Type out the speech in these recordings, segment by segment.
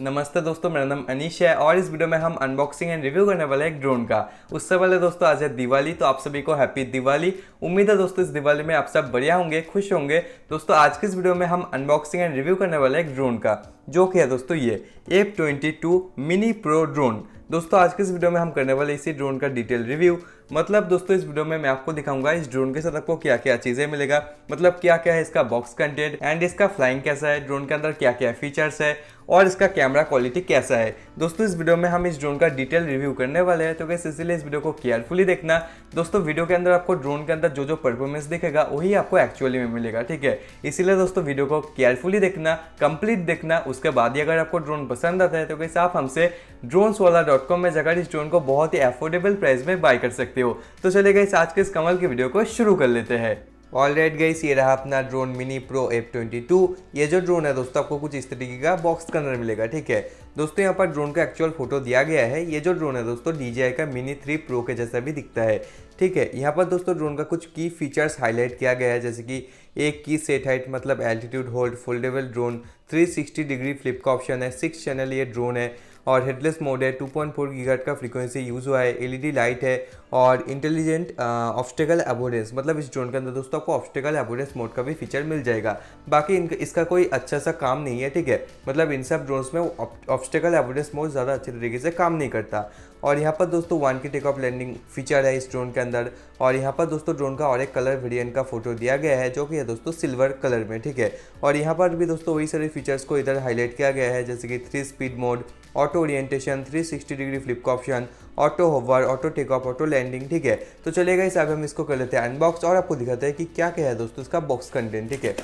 नमस्ते दोस्तों, मेरा नाम अनीश है और इस वीडियो में हम अनबॉक्सिंग एंड रिव्यू करने वाले हैं एक ड्रोन का। उससे पहले दोस्तों आज है दिवाली, तो आप सभी को हैप्पी दिवाली। उम्मीद है दोस्तों इस दिवाली में आप सब बढ़िया होंगे, खुश होंगे। दोस्तों आज की इस वीडियो में हम अनबॉक्सिंग एंड रिव्यू करने वाले हैं एक ड्रोन का, जो कि है दोस्तों ये F22 मिनी प्रो ड्रोन। दोस्तों आज के इस वीडियो में हम करने वाले इसी ड्रोन का डिटेल रिव्यू। मतलब दोस्तों इस वीडियो में मैं आपको दिखाऊंगा इस ड्रोन के साथ आपको क्या क्या चीज़ें मिलेगा, मतलब क्या क्या है इसका बॉक्स कंटेंट एंड इसका फ्लाइंग कैसा है, ड्रोन के अंदर क्या क्या फीचर्स है और इसका कैमरा क्वालिटी कैसा है। दोस्तों इस वीडियो में हम इस ड्रोन का डिटेल रिव्यू करने वाले हैं, तो गाइस इसलिए इस वीडियो को केयरफुली देखना। दोस्तों वीडियो के अंदर आपको ड्रोन के अंदर जो जो परफॉर्मेंस दिखेगा वही आपको एक्चुअली में मिलेगा, ठीक है। इसीलिए दोस्तों वीडियो को केयरफुली देखना, कंप्लीट देखना। उसके बाद ही अगर आपको ड्रोन पसंद आता है तो गाइस आप हमसे droneswala.com में जाकर इस ड्रोन को बहुत ही अफोर्डेबल प्राइस में बाय कर सकते हो। तो चलिए गाइस आज के इस कमाल की वीडियो को शुरू कर लेते हैं। ऑलराइट गाइस, ये रहा अपना ड्रोन मिनी प्रो F22। ये जो ड्रोन है दोस्तों आपको कुछ इस तरीके का बॉक्स के अंदर मिलेगा, ठीक है। दोस्तों यहाँ पर ड्रोन का एक्चुअल फोटो दिया गया है। ये जो ड्रोन है दोस्तों DJI का मिनी 3 प्रो के जैसा भी दिखता है, ठीक है। यहाँ पर दोस्तों ड्रोन का कुछ की फीचर्स हाईलाइट किया गया है, जैसे कि एक की सेट हाइट मतलब altitude hold, foldable drone, 360 degree flip का ऑप्शन है, 6 चैनल ये ड्रोन है और हेडलेस मोड है, 2.4 गीगाहर्ट्ज का फ्रीक्वेंसी यूज़ हुआ है, LED लाइट है और इंटेलिजेंट ऑब्स्टेकल अवॉइडेंस। मतलब इस ड्रोन के अंदर दोस्तों आपको ऑब्स्टेकल अवॉइडेंस मोड का भी फीचर मिल जाएगा। बाकी इसका कोई अच्छा सा काम नहीं है, ठीक है। मतलब इन सब ड्रोन्स में ऑब्स्टेकल अवॉइडेंस मोड ज़्यादा अच्छे तरीके से काम नहीं करता। और यहाँ पर दोस्तों 1 की टेक ऑफ लैंडिंग फीचर है इस ड्रोन के अंदर। और यहाँ पर दोस्तों ड्रोन का और एक कलर वेरिएंट का फोटो दिया गया है, जो कि है दोस्तों सिल्वर कलर में, ठीक है। और यहाँ पर भी दोस्तों वही सारे फीचर्स को इधर हाईलाइट किया गया है, जैसे कि 3 speed mode, auto orientation, 360 degree flip का option, auto hover, auto take off, auto landing, ठीक है। तो चलेगा इस अब हम इसको कर लेते हैं अनबॉक्स और आपको दिखाते हैं कि क्या क्या है दोस्तों इसका बॉक्स कंटेंट, ठीक है।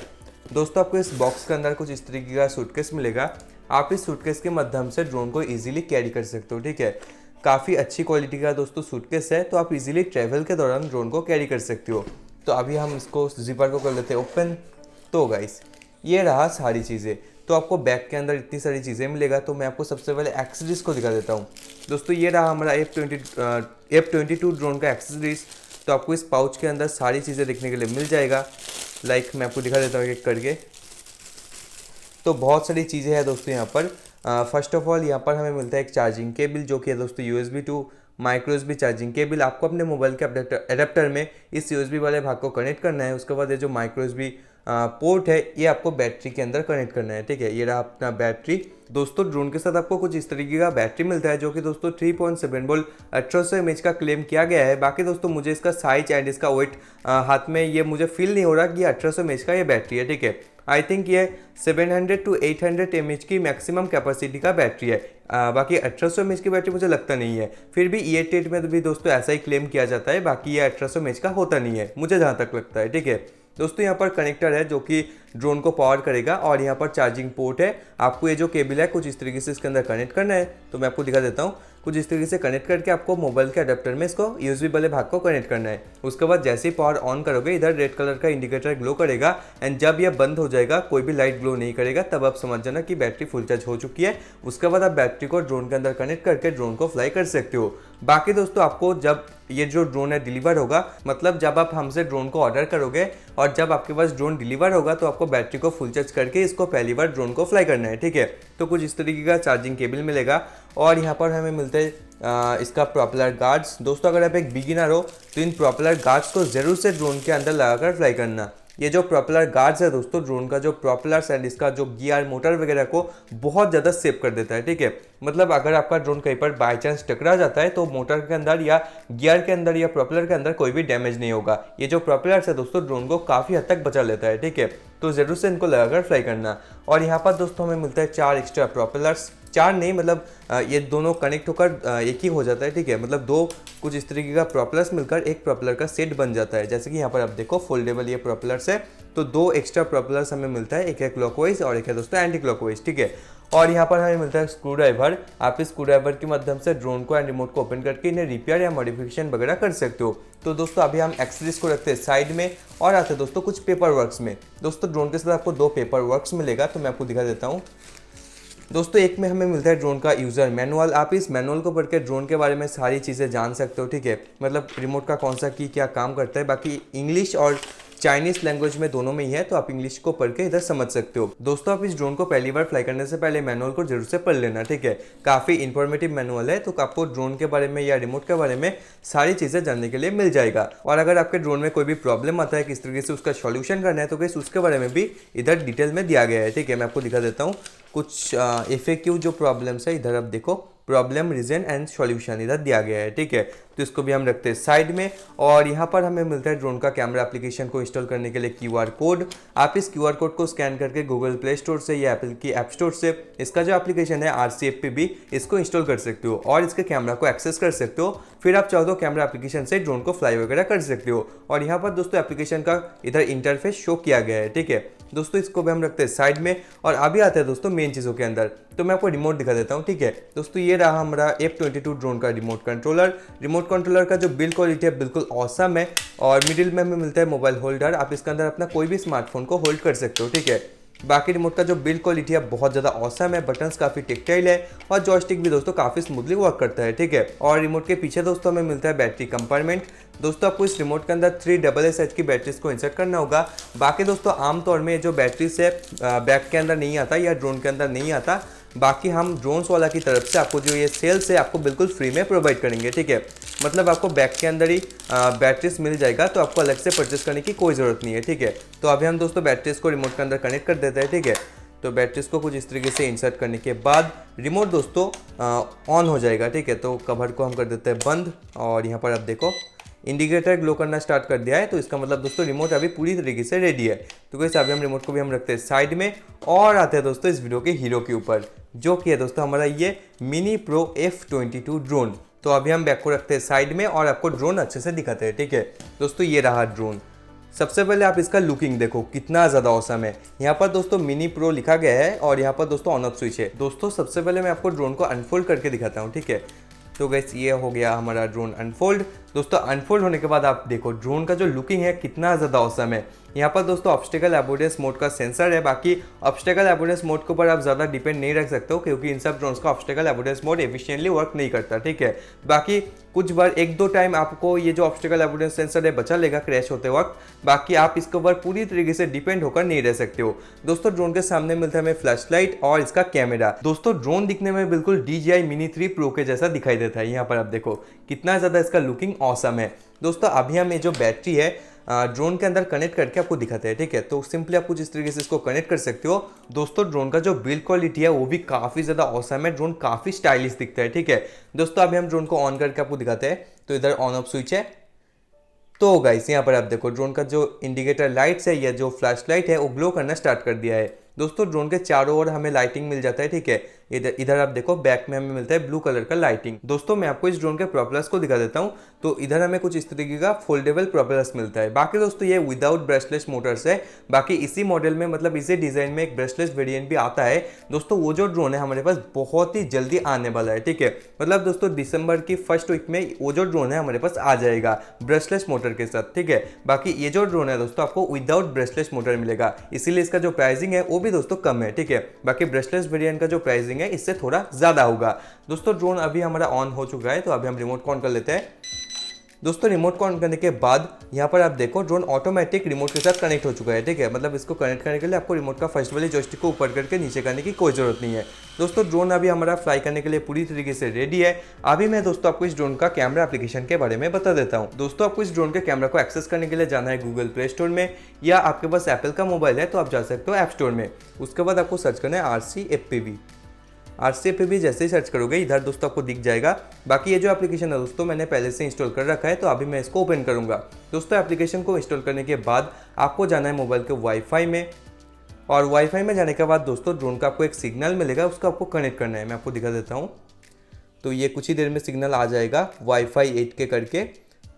दोस्तों आपको इस बॉक्स के अंदर कुछ इस तरीके का सूटकेस मिलेगा। आप इस सूटकेस के माध्यम से ड्रोन को ईजिली कैरी कर सकते हो, ठीक है। काफ़ी अच्छी क्वालिटी का दोस्तों सूटकेस है, तो आप इजीली ट्रैवल के दौरान ड्रोन को कैरी कर सकते हो। तो अभी हम इसको जिपर को कर लेते हैं ओपन। तो गाइस ये रहा सारी चीज़ें। तो आपको बैग के अंदर इतनी सारी चीज़ें मिलेगा, तो मैं आपको सबसे पहले एक्सेसरीज को दिखा देता हूँ। दोस्तों ये रहा हमारा F22 ड्रोन का एक्सेसरीज। तो आपको इस पाउच के अंदर सारी चीज़ें देखने के लिए मिल जाएगा। लाइक मैं आपको दिखा देता हूँ एक करके। तो बहुत सारी चीज़ें हैं दोस्तों यहाँ पर। फर्स्ट ऑफ ऑल यहाँ पर हमें मिलता है एक चार्जिंग केबल, जो कि है दोस्तों USB to micro USB charging cable. आपको अपने मोबाइल के एडेप्टर में इस USB वाले भाग को कनेक्ट करना है। उसके बाद ये जो माइक्रो USB पोर्ट है ये आपको बैटरी के अंदर कनेक्ट करना है, ठीक है। ये रहा अपना बैटरी। दोस्तों ड्रोन के साथ आपको कुछ इस तरीके का बैटरी मिलता है, जो कि दोस्तों 3.7 वोल्ट 1800 mAh का क्लेम किया गया है। बाकी दोस्तों मुझे इसका साइज एंड इसका वेट हाथ में ये मुझे फील नहीं हो रहा कि ये 1800 mAh का ये बैटरी है, ठीक है। आई थिंक ये 700 to 800 mAh की मैक्सिमम कैपेसिटी का बैटरी है। बाकी 1800 mAh की बैटरी मुझे लगता नहीं है। फिर भी E88 में भी दोस्तों ऐसा ही क्लेम किया जाता है। बाकी ये 1800 mAh का होता नहीं है मुझे जहाँ तक लगता है, ठीक है। दोस्तों यहाँ पर कनेक्टर है जो कि ड्रोन को पावर करेगा और यहाँ पर चार्जिंग पोर्ट है। आपको ये जो केबल है कुछ इस तरीके से इसके अंदर कनेक्ट करना है, तो मैं आपको दिखा देता हूँ। कुछ इस तरीके से कनेक्ट करके आपको मोबाइल के अडेप्टर में इसको USB वाले भाग को कनेक्ट करना है। उसके बाद जैसे ही पावर ऑन करोगे इधर रेड कलर का इंडिकेटर ग्लो करेगा एंड जब यह बंद हो जाएगा कोई भी लाइट ग्लो नहीं करेगा, तब आप समझ जाना कि बैटरी फुल चार्ज हो चुकी है। उसके बाद आप बैटरी को ड्रोन के अंदर कनेक्ट करके ड्रोन को फ्लाई कर सकते हो। बाकी दोस्तों आपको जब ये जो ड्रोन है डिलीवर होगा, मतलब जब आप हमसे ड्रोन को ऑर्डर करोगे और जब आपके पास ड्रोन डिलीवर होगा, तो आपको बैटरी को फुल चार्ज करके इसको पहली बार ड्रोन को फ्लाई करना है, ठीक है। तो कुछ इस तरीके का चार्जिंग केबल मिलेगा और यहाँ पर हमें मिलते हैं इसका प्रोपेलर गार्ड्स। दोस्तों अगर आप एक बिगिनर हो तो इन प्रोपेलर गार्ड्स को जरूर से ड्रोन के अंदर लगाकर फ्लाई करना। ये जो प्रोपेलर गार्ड्स है दोस्तों ड्रोन का जो प्रोपेलर्स एंड इसका जो गियर मोटर वगैरह को बहुत ज़्यादा सेव कर देता है, ठीक है। मतलब अगर आपका ड्रोन कहीं पर बाई चांस टकरा जाता है तो मोटर के अंदर या गियर के अंदर या प्रोपेलर के अंदर कोई भी डैमेज नहीं होगा। ये जो प्रोपेलर्स है दोस्तों ड्रोन को काफ़ी हद तक बचा लेता है, ठीक है। तो ज़रूर से इनको लगाकर फ्लाई करना। और यहाँ पर दोस्तों हमें मिलता है 4 एक्स्ट्रा प्रोपेलर्स। 4 नहीं, मतलब ये दोनों कनेक्ट होकर एक ही हो जाता है, ठीक है। मतलब 2 कुछ इस तरीके का प्रोपेलर्स मिलकर एक प्रोपेलर का सेट बन जाता है। जैसे कि यहाँ पर आप देखो फोल्डेबल ये प्रोपेलर्स है, तो 2 एक्स्ट्रा प्रोपेलर्स हमें मिलता है, एक है क्लॉकवाइज और एक है दोस्तों एंटी क्लॉकवाइज, ठीक है। और यहाँ पर हमें मिलता है स्क्रू ड्राइवर। आप इस स्क्रू ड्राइवर के माध्यम से ड्रोन को एंड रिमोट को ओपन करके इन्हें रिपेयर या मॉडिफिकेशन वगैरह कर सकते हो। तो दोस्तों अभी हम एक्सेसरीज को रखते हैं साइड में और आते हैं दोस्तों कुछ पेपर वर्क्स में। दोस्तों ड्रोन के साथ आपको 2 पेपर वर्क्स मिलेगा, तो मैं आपको दिखा देता हूँ। दोस्तों एक में हमें मिलता है ड्रोन का यूज़र मैनुअल। आप इस मैनुअल को पढ़ के ड्रोन के बारे में सारी चीज़ें जान सकते हो, ठीक है। मतलब रिमोट का कौन सा की क्या काम करता है। बाकी इंग्लिश और चाइनीज लैंग्वेज में दोनों में ही है, तो आप इंग्लिश को पढ़ के इधर समझ सकते हो। दोस्तों आप इस ड्रोन को पहली बार फ्लाई करने से पहले मैनुअल को जरूर से पढ़ लेना, ठीक है। काफ़ी इंफॉर्मेटिव मैनुअल है, तो आपको ड्रोन के बारे में या रिमोट के बारे में सारी चीज़ें जानने के लिए मिल जाएगा। और अगर आपके ड्रोन में कोई भी प्रॉब्लम आता है, किस तरीके से उसका सॉल्यूशन करना है, तो गाइस उसके बारे में भी इधर डिटेल में दिया गया है, ठीक है। मैं आपको दिखा देता हूँ कुछ FAQ जो प्रॉब्लम्स है, इधर आप देखो प्रॉब्लम रीजन एंड सॉल्यूशन इधर दिया गया है, ठीक है। तो इसको भी हम रखते हैं साइड में। और यहाँ पर हमें मिलता है ड्रोन का कैमरा एप्लीकेशन को इंस्टॉल करने के लिए QR कोड। आप इस QR कोड को स्कैन करके गूगल प्ले स्टोर से या एप्पल की ऐप स्टोर से इसका जो एप्लीकेशन है RCFP इसको इंस्टॉल कर सकते हो और इसके कैमरा को एक्सेस कर सकते हो। फिर आप चाहो तो कैमरा एप्लीकेशन से ड्रोन को फ्लाई वगैरह कर सकते हो। और यहाँ पर दोस्तों एप्लीकेशन का इधर इंटरफेस शो किया गया है, ठीक है। दोस्तों इसको भी हम रखते हैं साइड में। और अभी आते हैं दोस्तों मेन चीज़ों के अंदर, तो मैं आपको रिमोट दिखा देता हूँ, ठीक है। दोस्तों ये रहा हमारा F22 ड्रोन का रिमोट कंट्रोलर। रिमोट कंट्रोलर का जो बिल्ड क्वालिटी है बिल्कुल ऑसम है। और मिडिल में हमें मिलता है मोबाइल होल्डर, आप इसके अंदर अपना कोई भी स्मार्टफोन को होल्ड कर सकते हो, ठीक है। बाकी रिमोट का जो बिल्ड क्वालिटी है बहुत ज़्यादा ऑसम है, बटन्स काफ़ी टेक्टाइल है और जॉयस्टिक भी दोस्तों काफ़ी स्मूथली वर्क करता है, ठीक है। और रिमोट के पीछे दोस्तों हमें मिलता है बैटरी कंपार्टमेंट। दोस्तों आपको इस रिमोट के अंदर 3 SSH की बैटरीज को इंसर्ट करना होगा। बाकी दोस्तों आमतौर में जो बैटरीज है बैग के अंदर नहीं आता या ड्रोन के अंदर नहीं आता। बाकी हम ड्रोन्स वाला की तरफ से आपको जो ये सेल्स है आपको बिल्कुल फ्री में प्रोवाइड करेंगे, ठीक है। मतलब आपको बैग के अंदर ही बैटरीज मिल जाएगा, तो आपको अलग से परचेस करने की कोई ज़रूरत नहीं है, ठीक है। तो अभी हम दोस्तों बैटरीज को रिमोट के अंदर कनेक्ट कर देते हैं, ठीक है। तो बैटरीज को कुछ इस तरीके से इंसर्ट करने के बाद रिमोट दोस्तों ऑन हो जाएगा, ठीक है। तो कवर को हम कर देते हैं बंद। और यहाँ पर आप देखो इंडिकेटर ग्लो करना स्टार्ट कर दिया है, तो इसका मतलब दोस्तों रिमोट अभी पूरी तरीके से रेडी है। तो कैसे अभी हम रिमोट को भी हम रखते हैं साइड में और आते हैं दोस्तों इस वीडियो के हीरो के ऊपर, जो कि है दोस्तों हमारा ये मिनी प्रो F22 ड्रोन। तो अभी हम बैग को रखते हैं साइड में और आपको ड्रोन अच्छे से दिखाते हैं, ठीक है। दोस्तों ये रहा ड्रोन। सबसे पहले आप इसका लुकिंग देखो कितना ज़्यादा औसम है। यहाँ पर दोस्तों मिनी प्रो लिखा गया है और यहाँ पर दोस्तों ऑन ऑफ स्विच है। दोस्तों सबसे पहले मैं आपको ड्रोन को अनफोल्ड करके दिखाता हूँ, ठीक है। तो गाइस ये हो गया हमारा ड्रोन अनफोल्ड। दोस्तों अनफोल्ड होने के बाद आप देखो ड्रोन का जो लुकिंग है कितना ज़्यादा औसम है। यहाँ पर दोस्तों ऑब्स्टेकल अवॉइडेंस मोड का सेंसर है। बाकी ऑब्स्टेकल अवॉइडेंस मोड के ऊपर आप ज़्यादा डिपेंड नहीं रख सकते हो, क्योंकि इन सब ड्रोन्स का obstacle avoidance mode efficiently work नहीं करता, ठीक है। बाकी कुछ बार 1-2 टाइम आपको ये जो ऑब्स्टेकल अवॉइडेंस सेंसर है बचा लेगा क्रैश होते वक्त। बाकी आप इसके ऊपर पूरी तरीके से डिपेंड होकर नहीं रह सकते हो। दोस्तों ड्रोन के सामने मिलता है हमें फ्लैश लाइट और इसका कैमरा। दोस्तों ड्रोन दिखने में बिल्कुल DJI Mini 3 Pro के जैसा दिखाई देता है। यहाँ पर आप देखो कितना ज़्यादा इसका लुकिंग ऑसम है। दोस्तों अभी हम ये जो बैटरी है ड्रोन के अंदर कनेक्ट करके आपको दिखाते हैं, ठीक है। तो सिंपली आप कुछ इस तरीके से इसको कनेक्ट कर सकते हो। दोस्तों ड्रोन का जो बिल्ड क्वालिटी है वो भी काफ़ी ज़्यादा ऑसम है। ड्रोन काफ़ी स्टाइलिश दिखता है, ठीक है। दोस्तों अभी हम ड्रोन को ऑन करके आपको दिखाते हैं। तो इधर ऑन ऑफ स्विच है। तो गाइस यहाँ पर आप देखो ड्रोन का जो इंडिकेटर लाइट्स है या जो फ्लैश लाइट है वो ग्लो करना स्टार्ट कर दिया है। दोस्तों ड्रोन के चारों ओर हमें लाइटिंग मिल जाता है, ठीक है। इधर आप देखो बैक में हमें मिलता है ब्लू कलर का लाइटिंग। दोस्तों मैं आपको इस ड्रोन के प्रोपेलर्स को दिखा देता हूँ। तो इधर हमें कुछ इस तरीके का फोल्डेबल प्रोपेलर्स मिलता है। बाकी दोस्तों ये विदाउट ब्रशलेस मोटर्स है। बाकी इसी मॉडल में मतलब इसी डिजाइन में एक ब्रशलेस वेरिएंट भी आता है। दोस्तों वो जो ड्रोन है हमारे पास बहुत ही जल्दी आने वाला है, ठीक है। मतलब दोस्तों दिसंबर की फर्स्ट वीक में वो जो ड्रोन है हमारे पास आ जाएगा ब्रशलेस मोटर के साथ, ठीक है। बाकी ये जो ड्रोन है दोस्तों आपको विदाउट ब्रशलेस मोटर मिलेगा, इसीलिए इसका जो प्राइसिंग है वो भी दोस्तों कम है, ठीक है। बाकी ब्रशलेस वेरिएंट का जो प्राइसिंग है इससे थोड़ा ज्यादा होगा। दोस्तों ड्रोन अभी हमारा ऑन हो चुका है, तो अभी हम रिमोट को ऑन कर लेते हैं। दोस्तों रिमोट को ऑन करने के बाद यहाँ पर आप देखो ड्रोन ऑटोमेटिक रिमोट के साथ कनेक्ट हो चुका है, ठीक है। मतलब इसको कनेक्ट करने के लिए आपको रिमोट का फर्स्ट वाले जॉयस्टिक को ऊपर करके नीचे करने की कोई जरूरत नहीं है। दोस्तों ड्रोन अभी हमारा फ्लाई करने के लिए पूरी तरीके से रेडी है। अभी मैं दोस्तों आपको इस ड्रोन का कैमरा एप्लीकेशन के बारे में बता देता हूँ। दोस्तों आपको इस ड्रोन के कैमरा को एक्सेस करने के लिए जाना है गूगल प्ले स्टोर में, या आपके पास एप्पल का मोबाइल है तो आप जा सकते हो ऐप स्टोर में। उसके बाद आपको सर्च करना है RCFP जैसे ही सर्च करोगे इधर दोस्तों आपको दिख जाएगा। बाकी ये जो एप्लीकेशन है दोस्तों मैंने पहले से इंस्टॉल कर रखा है, तो अभी मैं इसको ओपन करूंगा। दोस्तों एप्लीकेशन को इंस्टॉल करने के बाद आपको जाना है मोबाइल के वाईफाई में, और वाईफाई में जाने के बाद दोस्तों ड्रोन का आपको एक सिग्नल मिलेगा, उसको आपको कनेक्ट करना है। मैं आपको दिखा देता हूँ। तो ये कुछ ही देर में सिग्नल आ जाएगा वाईफाई 8 के करके।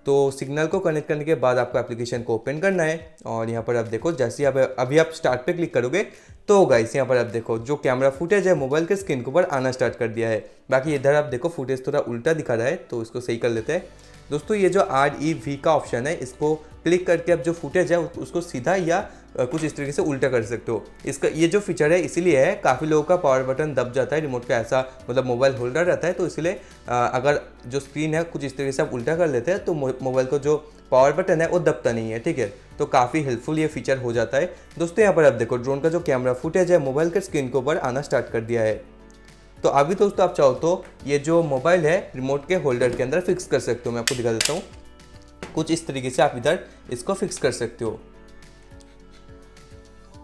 तो सिग्नल को कनेक्ट करने के बाद आपको एप्लीकेशन को ओपन करना है, और यहाँ पर आप देखो जैसे अभी आप स्टार्ट पे क्लिक करोगे तो गाइस यहाँ पर आप देखो जो कैमरा फुटेज है मोबाइल के स्क्रीन के ऊपर आना स्टार्ट कर दिया है। बाकी इधर आप देखो फुटेज थोड़ा उल्टा दिखा रहा है, तो इसको सही कर लेते हैं। दोस्तों ये जो REV का ऑप्शन है इसको क्लिक करके आप जो फुटेज है उसको सीधा या कुछ इस तरीके से उल्टा कर सकते हो। इसका ये जो फीचर है इसीलिए है, काफ़ी लोगों का पावर बटन दब जाता है रिमोट का, ऐसा मतलब मोबाइल होल्डर रहता है, तो इसलिए अगर जो स्क्रीन है कुछ इस तरीके से आप उल्टा कर लेते हैं तो मोबाइल को जो पावर बटन है वो दबता नहीं है, ठीक है। तो काफ़ी हेल्पफुल ये फीचर हो जाता है। दोस्तों यहाँ पर आप देखो ड्रोन का जो कैमरा फुटेज है मोबाइल के स्क्रीन के ऊपर आना स्टार्ट कर दिया है। तो अभी दोस्तों आप चाहो तो ये जो मोबाइल है रिमोट के होल्डर के अंदर फिक्स कर सकते हो। मैं आपको दिखा देता हूँ, कुछ इस तरीके से आप इधर इसको फिक्स कर सकते हो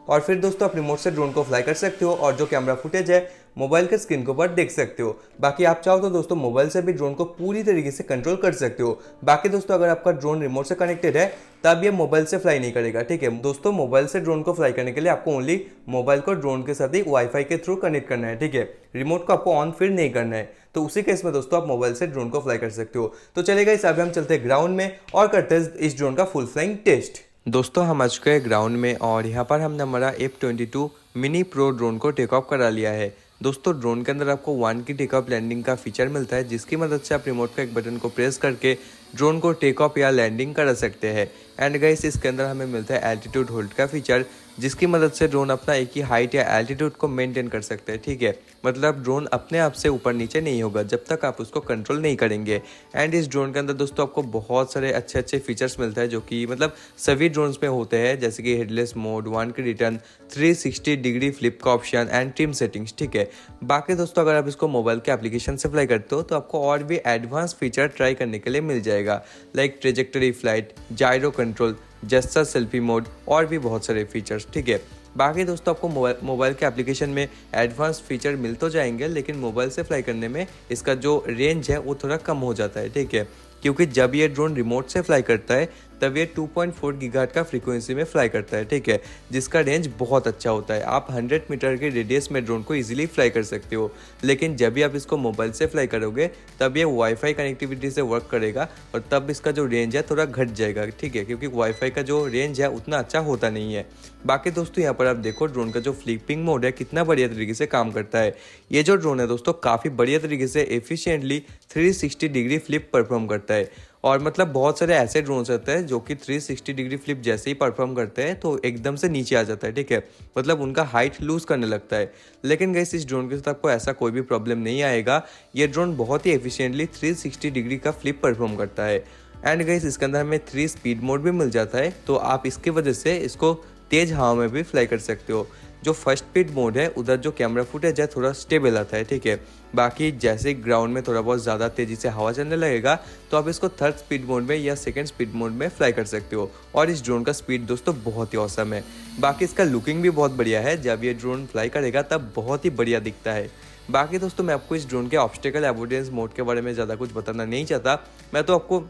और फिर दोस्तों आप रिमोट से ड्रोन को फ्लाई कर सकते हो और जो कैमरा फुटेज है मोबाइल के स्क्रीन के ऊपर देख सकते हो। बाकी आप चाहो तो दोस्तों मोबाइल से भी ड्रोन को पूरी तरीके से कंट्रोल कर सकते हो। बाकी दोस्तों अगर आपका ड्रोन रिमोट से कनेक्टेड है तब ये मोबाइल से फ्लाई नहीं करेगा, ठीक है। दोस्तों मोबाइल से ड्रोन को फ्लाई करने के लिए आपको ओनली मोबाइल को ड्रोन के साथ ही वाईफाई के थ्रू कनेक्ट करना है, ठीक है। रिमोट को आपको ऑन फिर नहीं करना है। तो उसी केस में दोस्तों आप मोबाइल से ड्रोन को फ्लाई कर सकते हो। तो चलेगा इस अभी हम चलते हैं ग्राउंड में और करते हैं इस ड्रोन का फुल फ्लाइंग टेस्ट। दोस्तों हम आ चुके हैं ग्राउंड में और यहाँ पर हमने हमारा F-22 मिनी प्रो ड्रोन को टेक ऑफ करा लिया है। दोस्तों ड्रोन के अंदर आपको 1 की टेक ऑफ लैंडिंग का फीचर मिलता है, जिसकी मदद से आप रिमोट का एक बटन को प्रेस करके ड्रोन को टेक ऑफ या लैंडिंग करा सकते हैं। एंड गाइस इसके अंदर हमें मिलता है एल्टीट्यूड होल्ड का फीचर, जिसकी मदद से ड्रोन अपना एक ही हाइट या एल्टीट्यूड को मेंटेन कर सकते हैं, ठीक है। मतलब ड्रोन अपने आप से ऊपर नीचे नहीं होगा जब तक आप उसको कंट्रोल नहीं करेंगे। एंड इस ड्रोन के अंदर दोस्तों आपको बहुत सारे अच्छे अच्छे फीचर्स मिलता है जो कि मतलब सभी ड्रोन्स में होते हैं, जैसे कि हेडलेस मोड, 1 की रिटर्न, 360 डिग्री फ्लिप का ऑप्शन एंड ट्रिम सेटिंग्स, ठीक है। बाकी दोस्तों अगर आप इसको मोबाइल के एप्लीकेशन से फ्लाई करते हो तो आपको और भी एडवांस फीचर ट्राई करने के लिए मिल जाएगा, like trajectory flight, gyro control, gesture selfie mode और भी बहुत सारे फीचर्स, ठीक है। बाकी दोस्तों आपको मोबाइल के एप्लीकेशन में एडवांस फीचर मिल तो जाएंगे, लेकिन मोबाइल से फ्लाई करने में इसका जो रेंज है वो थोड़ा कम हो जाता है, ठीक है। क्योंकि जब ये ड्रोन रिमोट से फ्लाई करता है तब ये 2.4 गीगाहर्ट्ज़ का फ्रीक्वेंसी में फ्लाई करता है, ठीक है, जिसका रेंज बहुत अच्छा होता है। आप 100 मीटर के रेडियस में ड्रोन को इजीली फ्लाई कर सकते हो। लेकिन जब भी आप इसको मोबाइल से फ्लाई करोगे तब ये वाईफाई कनेक्टिविटी से वर्क करेगा और तब इसका जो रेंज है थोड़ा घट जाएगा, ठीक है, क्योंकि वाईफाई का जो रेंज है उतना अच्छा होता नहीं है। बाकी दोस्तों यहाँ पर आप देखो ड्रोन का जो फ्लिपिंग मोड है कितना बढ़िया तरीके से काम करता है। ये जो ड्रोन है दोस्तों काफ़ी बढ़िया तरीके से एफिशिएंटली 360 डिग्री फ्लिप परफॉर्म करता है। और मतलब बहुत सारे ऐसे ड्रोन्स रहते हैं जो कि 360 डिग्री फ्लिप जैसे ही परफॉर्म करते हैं तो एकदम से नीचे आ जाता है, ठीक है, मतलब उनका हाइट लूज करने लगता है। लेकिन गाइस इस ड्रोन के साथ आपको ऐसा कोई भी प्रॉब्लम नहीं आएगा। ये ड्रोन बहुत ही एफिशिएंटली 360 डिग्री का फ्लिप परफॉर्म करता है। एंड गाइस इसके अंदर हमें 3 स्पीड मोड भी मिल जाता है, तो आप इसकी वजह से इसको तेज हवा में भी फ्लाई कर सकते हो। जो फर्स्ट स्पीड मोड है उधर जो कैमरा फुटेज है थोड़ा स्टेबल आता है, ठीक है। बाकी जैसे ग्राउंड में थोड़ा बहुत ज़्यादा तेज़ी से हवा चलने लगेगा तो आप इसको 3rd स्पीड मोड में या 2nd स्पीड मोड में फ्लाई कर सकते हो। और इस ड्रोन का स्पीड दोस्तों बहुत ही औसम है। बाकी इसका लुकिंग भी बहुत बढ़िया है, जब ये ड्रोन फ्लाई करेगा तब बहुत ही बढ़िया दिखता है। बाकी दोस्तों मैं आपको इस ड्रोन के ऑब्स्टेकल अवॉइडेंस मोड के बारे में ज़्यादा कुछ बताना नहीं चाहता। मैं तो आपको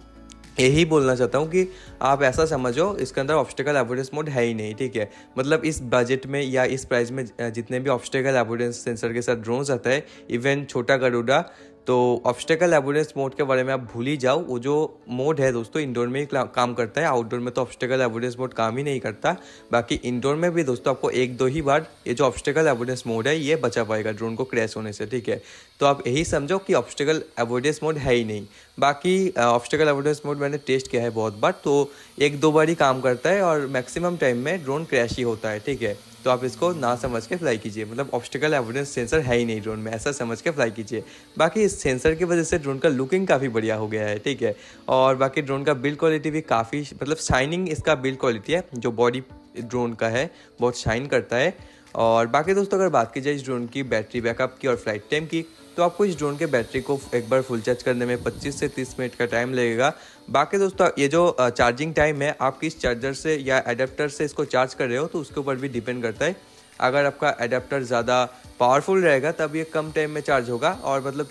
यही बोलना चाहता हूँ कि आप ऐसा समझो इसके अंदर ऑब्स्टेकल अवॉइडेंस मोड है ही नहीं, ठीक है। मतलब इस बजट में या इस प्राइस में जितने भी ऑब्स्टेकल अवॉइडेंस सेंसर के साथ ड्रोन्स आता है, इवन छोटा गरुड़ा, तो ऑब्स्टेकल अवॉइडेंस मोड के बारे में आप भूल ही जाओ। वो जो मोड है दोस्तों इंडोर में ही काम करता है, आउटडोर में तो ऑब्स्टेकल अवॉइडेंस मोड काम ही नहीं करता। बाकी इंडोर में भी दोस्तों आपको 1-2 ही बार ये जो ऑब्स्टेकल अवॉइडेंस मोड है ये बचा पाएगा ड्रोन को क्रैश होने से, ठीक है। तो आप यही समझो कि ऑब्स्टेकल अवॉइडेंस मोड है ही नहीं। बाकी ऑब्स्टेकल अवॉइडेंस मोड मैंने टेस्ट किया है बहुत बार, तो 1-2 बार ही काम करता है और मैक्सिमम टाइम में ड्रोन क्रैश ही होता है, ठीक है। तो आप इसको ना समझ के फ्लाई कीजिए, मतलब ऑब्स्टेकल अवॉइडेंस सेंसर है ही नहीं ड्रोन में, ऐसा समझ के फ्लाई कीजिए। बाकी इस सेंसर की वजह से ड्रोन का लुकिंग काफ़ी बढ़िया हो गया है, ठीक है। और बाकी ड्रोन का बिल्ड क्वालिटी भी काफ़ी मतलब शाइनिंग इसका बिल्ड क्वालिटी है, जो बॉडी ड्रोन का है बहुत शाइन करता है। और बाकी दोस्तों अगर बात की जाए इस ड्रोन की बैटरी बैकअप की और फ्लाइट टाइम की, तो आपको इस ड्रोन के बैटरी को एक बार फुल चार्ज करने में 25 से 30 मिनट का टाइम लगेगा। बाकी दोस्तों ये जो चार्जिंग टाइम है आप किस चार्जर से या एडेप्टर से इसको चार्ज कर रहे हो तो उसके ऊपर भी डिपेंड करता है। अगर आपका एडेप्टर ज़्यादा पावरफुल रहेगा तब ये कम टाइम में चार्ज होगा। और मतलब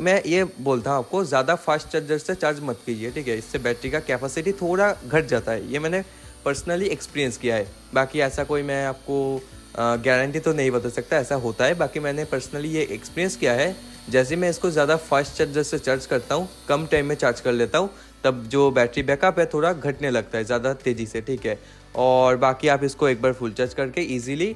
मैं ये बोलता हूँ आपको ज़्यादा फास्ट चार्जर से चार्ज मत कीजिए, ठीक है, इससे बैटरी का कैपेसिटी थोड़ा घट जाता है। ये मैंने पर्सनली एक्सपीरियंस किया है। बाकी ऐसा कोई मैं आपको गारंटी तो नहीं बता सकता ऐसा होता है, बाकी मैंने पर्सनली ये एक्सपीरियंस किया है। जैसे मैं इसको ज़्यादा फास्ट चार्जर से चार्ज करता हूँ, कम टाइम में चार्ज कर लेता हूँ, तब जो बैटरी बैकअप है थोड़ा घटने लगता है ज़्यादा तेज़ी से, ठीक है। और बाकी आप इसको एक बार फुल चार्ज करके ईजिली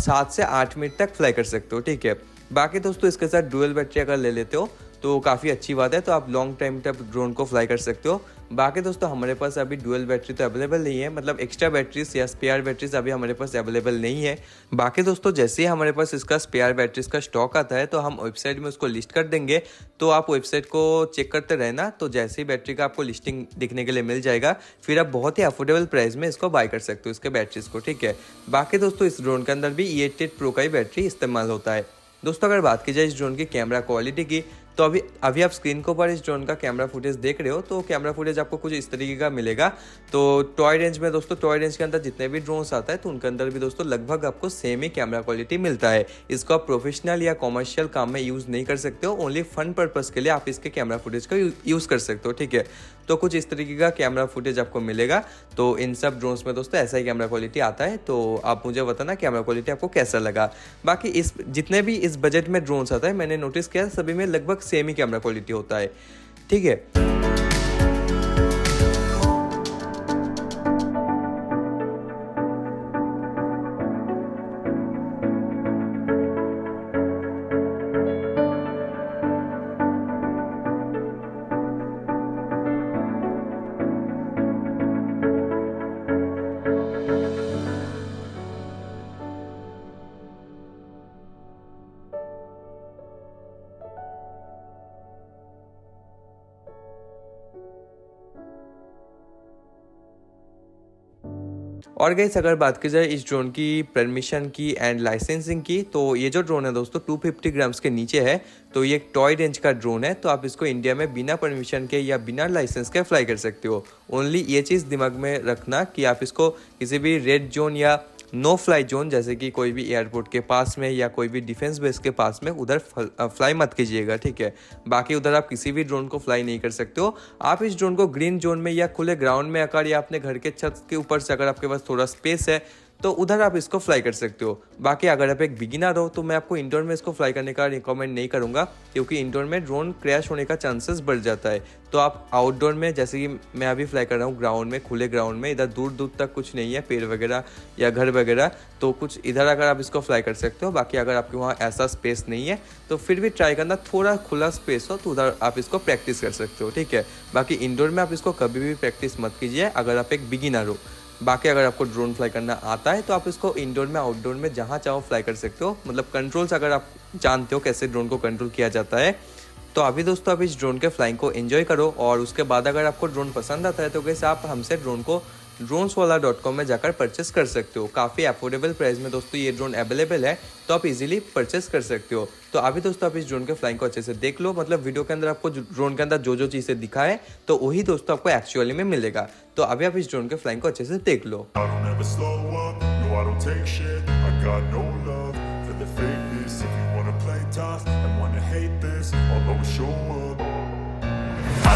7 से 8 मिनट तक फ्लाई कर सकते हो, ठीक है। बाकी दोस्तों इसके साथ डुअल बैटरी अगर ले लेते हो तो काफ़ी अच्छी बात है, तो आप लॉन्ग टाइम तक ड्रोन को फ्लाई कर सकते हो। बाकी दोस्तों हमारे पास अभी डुअल बैटरी तो अवेलेबल नहीं है, मतलब एक्स्ट्रा बैटरीज या स्पेयर बैटरीज अभी हमारे पास अवेलेबल नहीं है। बाकी दोस्तों जैसे ही हमारे पास इसका स्पेयर बैटरीज का स्टॉक आता है तो हम वेबसाइट में उसको लिस्ट कर देंगे, तो आप वेबसाइट को चेक करते रहना। तो जैसे ही बैटरी का आपको लिस्टिंग दिखने के लिए मिल जाएगा फिर आप बहुत ही अफोर्डेबल प्राइस में इसको बाय कर सकते हो इसके बैटरीज को, ठीक है। बाकी दोस्तों इस ड्रोन के अंदर भी E88 Pro का ही बैटरी इस्तेमाल होता है। दोस्तों अगर बात की जाए इस ड्रोन की कैमरा क्वालिटी की, तो अभी आप स्क्रीन के ऊपर इस ड्रोन का कैमरा फुटेज देख रहे हो, तो कैमरा फुटेज आपको कुछ इस तरीके का मिलेगा। तो टॉय रेंज में दोस्तों, टॉय रेंज के अंदर जितने भी ड्रोन्स आता है तो उनके अंदर भी दोस्तों लगभग आपको सेम ही कैमरा क्वालिटी मिलता है। इसको आप प्रोफेशनल या कॉमर्शियल काम में यूज़ नहीं कर सकते हो, ओनली फन पर्पस के लिए आप इसके कैमरा फुटेज का यूज़ कर सकते हो, ठीक है। तो कुछ इस तरीके का कैमरा फुटेज आपको मिलेगा। तो इन सब ड्रोन्स में दोस्तों ऐसा ही कैमरा क्वालिटी आता है। तो आप मुझे बताना कैमरा क्वालिटी आपको कैसा लगा। बाकी इस जितने भी इस बजट में ड्रोन्स आता है मैंने नोटिस किया सभी में लगभग सेम ही कैमरा क्वालिटी होता है, ठीक है। और गाइस अगर बात की जाए इस ड्रोन की परमिशन की एंड लाइसेंसिंग की, तो ये जो ड्रोन है दोस्तों 250 ग्राम्स के नीचे है। तो ये एक टॉय रेंज का ड्रोन है, तो आप इसको इंडिया में बिना परमिशन के या बिना लाइसेंस के फ्लाई कर सकते हो। ओनली ये चीज़ दिमाग में रखना कि आप इसको किसी भी रेड जोन या नो फ्लाई जोन, जैसे कि कोई भी एयरपोर्ट के पास में या कोई भी डिफेंस बेस के पास में, उधर फ्लाई मत कीजिएगा, ठीक है। बाकी उधर आप किसी भी ड्रोन को फ्लाई नहीं कर सकते हो। आप इस ड्रोन को ग्रीन जोन में या खुले ग्राउंड में आकर या अपने घर के छत के ऊपर से अगर आपके पास थोड़ा स्पेस है तो उधर आप इसको फ्लाई कर सकते हो। बाकी अगर आप एक बिगिनर हो तो मैं आपको इंडोर में इसको फ्लाई करने का रिकमेंड नहीं करूंगा, क्योंकि इंडोर में ड्रोन क्रैश होने का चांसेस बढ़ जाता है। तो आप आउटडोर में, जैसे कि मैं अभी फ्लाई कर रहा हूँ ग्राउंड में, खुले ग्राउंड में, इधर दूर दूर तक कुछ नहीं है, पेड़ वगैरह या घर वगैरह, तो कुछ इधर अगर आप इसको फ्लाई कर सकते हो। बाकी अगर आपके वहाँ ऐसा स्पेस नहीं है तो फिर भी ट्राई करना, थोड़ा खुला स्पेस हो तो उधर आप इसको प्रैक्टिस कर सकते हो, ठीक है। बाकी इंडोर में आप इसको कभी भी प्रैक्टिस मत कीजिए अगर आप एक बिगिनर हो। बाकी अगर आपको ड्रोन फ्लाई करना आता है तो आप इसको इंडोर में आउटडोर में जहाँ चाहो फ्लाई कर सकते हो। मतलब कंट्रोल्स अगर आप जानते हो कैसे ड्रोन को कंट्रोल किया जाता है। तो अभी दोस्तों आप इस ड्रोन के फ्लाइंग को एंजॉय करो, और उसके बाद अगर आपको ड्रोन पसंद आता है तो कैसे आप हमसे ड्रोन को droneswala.com में जाकर परचेस कर सकते हो। काफ़ी अफोर्डेबल प्राइस में दोस्तों ये ड्रोन अवेलेबल है, तो आप इजीली परचेस कर सकते हो। तो अभी दोस्तों आप इस ड्रोन के फ्लाइंग को अच्छे से देख लो। मतलब वीडियो के अंदर आपको ड्रोन के अंदर जो जो चीज़ें दिखा है तो वही दोस्तों आपको एक्चुअली में मिलेगा। तो अभी आप इस ड्रोन के फ्लाइंग को अच्छे से देख लो। I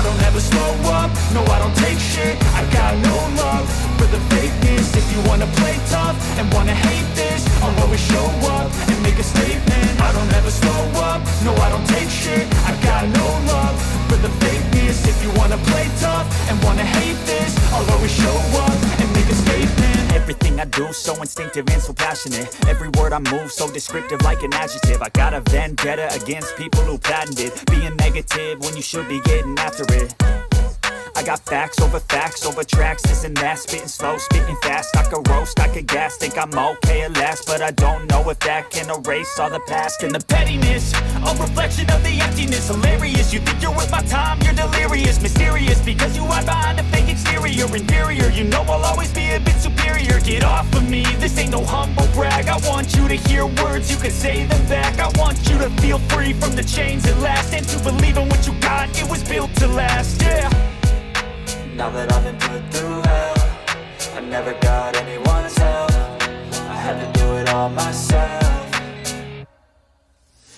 don't ever slow up, no I don't take shit. I got no love for the fakeness. If you wanna play tough and wanna hate this, I'll always show up and make a statement. I don't ever slow up, no I don't take shit. I got no love for the fakeness. If you wanna play tough and wanna hate this, I'll always show up and make a statement. Everything I do so instinctive and so passionate. Every word I move so descriptive like an adjective. I got a vendetta against people who patented being negative when you should be getting after it. I got facts over tracks, this and that, spitting slow, spitting fast. I could roast, I could gas, think I'm okay at last, but I don't know if that can erase all the past. And the pettiness, a reflection of the emptiness. Hilarious, you think you're worth my time, you're delirious. Mysterious, because you hide behind a fake exterior. Inferior, you know I'll always be a bit superior. Get off of me, this ain't no humble brag. I want you to hear words, you can say them back. I want you to feel free from the chains at last, and to believe in what you got, it was built to last, yeah. Now that I've been put through hell, I never got anyone's help. I had to do it all myself.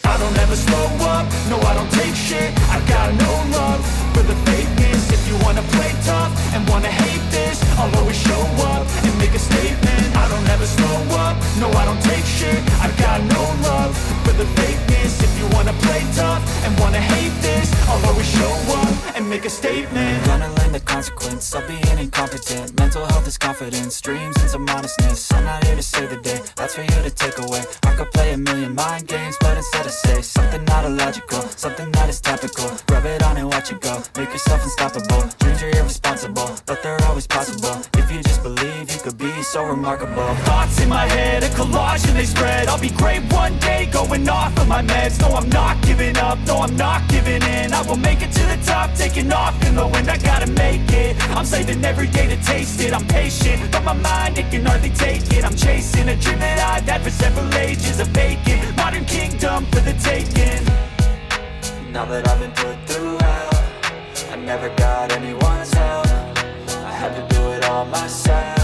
I don't ever slow up, no I don't take shit. I got no love for the fakeness. If you wanna play tough and wanna hate this, I'll always show up and make make a statement. I don't ever slow up, no I don't take shit. I got no love for the fakeness. If you wanna play tough and wanna hate this, I'll always show up and make a statement. Gonna learn the consequence of being incompetent. Mental health is confidence, dreams and some modestness. I'm not here to save the day, that's for you to take away. I could play a million mind games, but instead I say something not illogical, something that is topical. Rub it on and watch it go, make yourself unstoppable. Dreams are irresponsible, but they're always possible. If you just believe, you could be so remarkable. Thoughts in my head, a collage and they spread. I'll be great one day, going off of my meds. No, I'm not giving up, no, I'm not giving in. I will make it to the top, taking off in the wind. I gotta make it, I'm saving every day to taste it. I'm patient, but my mind, it can hardly take it. I'm chasing a dream that I've had for several ages. A vacant, modern kingdom for the taking. Now that I've been put through hell, I never got anyone's help. I had to do it all myself.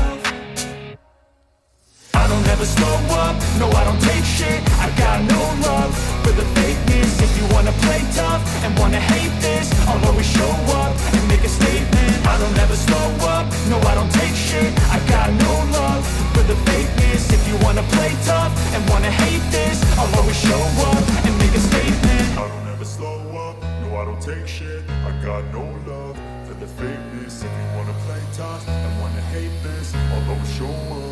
I don't ever slow up, no I don't take shit. I got no love for the fakeness. If you wanna play tough and wanna hate this, I'll always show up and make a statement. I don't ever slow up, no I don't take shit. I got no love for the fakeness. If you wanna play tough and wanna hate this, I'll always show up and make a statement. I don't ever slow up, no I don't take shit. I got no love for the fakeness. If you wanna play tough and wanna hate this, I'll always show up